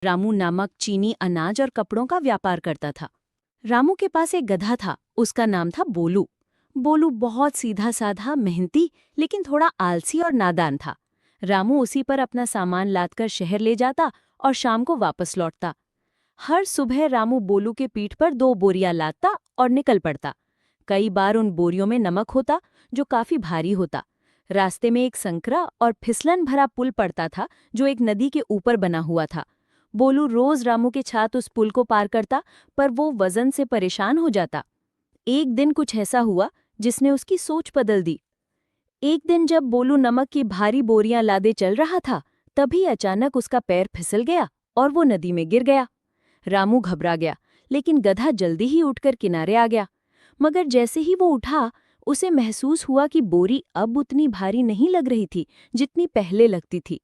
रामू नमक, चीनी, अनाज और कपड़ों का व्यापार करता था। रामू के पास एक गधा था, उसका नाम था बोलू। बोलू बहुत सीधा साधा, मेहनती, लेकिन थोड़ा आलसी और नादान था। रामू उसी पर अपना सामान लादकर शहर ले जाता और शाम को वापस लौटता। हर सुबह रामू बोलू के पीठ पर 2 बोरियां लादता और निकल पड़ता। कई बार उन बोरियों में नमक होता, जो काफी भारी होता। रास्ते में एक संकरा और फिसलन भरा पुल पड़ता था, जो एक नदी के ऊपर बना हुआ था। बोलू रोज रामू के साथ उस पुल को पार करता, पर वो वजन से परेशान हो जाता। एक दिन कुछ ऐसा हुआ जिसने उसकी सोच बदल दी। एक दिन जब बोलू नमक की भारी बोरियां लादे चल रहा था, तभी अचानक उसका पैर फिसल गया और वो नदी में गिर गया। रामू घबरा गया, लेकिन गधा जल्दी ही उठकर किनारे आ गया। मगर जैसे ही वो उठा, उसे महसूस हुआ कि बोरी अब उतनी भारी नहीं लग रही थी जितनी पहले लगती थी।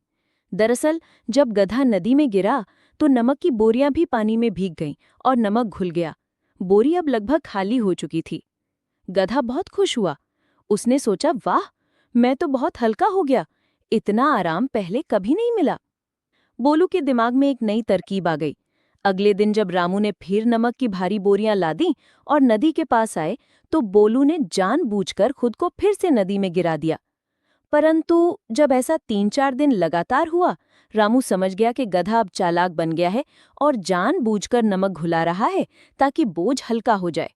दरअसल जब गधा नदी में गिरा, तो नमक की बोरियां भी पानी में भीग गईं और नमक घुल गया। बोरी अब लगभग खाली हो चुकी थी। गधा बहुत खुश हुआ। उसने सोचा, वाह, मैं तो बहुत हल्का हो गया। इतना आराम पहले कभी नहीं मिला। बोलू के दिमाग में एक नई तरकीब आ गई। अगले दिन जब रामू ने फिर नमक की भारी बोरियां लादी और नदी के पास आए, तो बोलू ने जानबूझकर खुद को फिर से नदी में गिरा दिया। परंतु जब ऐसा 3-4 दिन लगातार हुआ, रामू समझ गया कि गधा अब चालाक बन गया है और जानबूझकर नमक घुला रहा है ताकि बोझ हल्का हो जाए।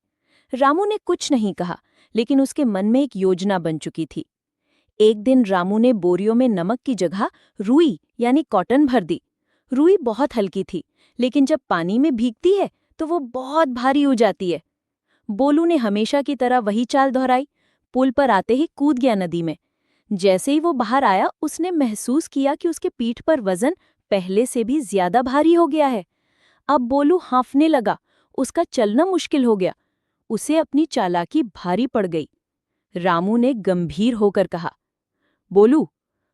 रामू ने कुछ नहीं कहा, लेकिन उसके मन में एक योजना बन चुकी थी। एक दिन रामू ने बोरियों में नमक की जगह रुई यानी कॉटन भर दी। रुई बहुत हल्की थी, लेकिन जब पानी में भीगती है तो वो बहुत भारी हो जाती है। बोलू ने हमेशा की तरह वही चाल दोहराई। पुल पर आते ही कूद गया नदी में। जैसे ही वो बाहर आया, उसने महसूस किया कि उसके पीठ पर वजन पहले से भी ज्यादा भारी हो गया है। अब बोलू हांफने लगा, उसका चलना मुश्किल हो गया। उसे अपनी चालाकी भारी पड़ गई। रामू ने गंभीर होकर कहा, बोलू,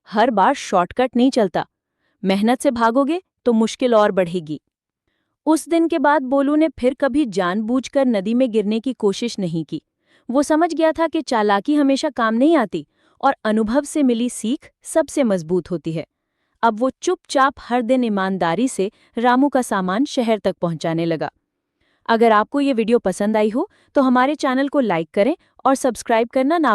हर बार शॉर्टकट नहीं चलता। मेहनत से भागोगे तो मुश्किल और बढ़ेगी। उस दिन के बाद बोलू ने फिर कभी जानबूझकर नदी में गिरने की कोशिश नहीं की। वो समझ गया था कि चालाकी हमेशा काम नहीं आती और अनुभव से मिली सीख सबसे मजबूत होती है। अब वो चुपचाप हर दिन ईमानदारी से रामू का सामान शहर तक पहुंचाने लगा। अगर आपको ये वीडियो पसंद आई हो तो हमारे चैनल को लाइक करें और सब्सक्राइब करना ना भूलें।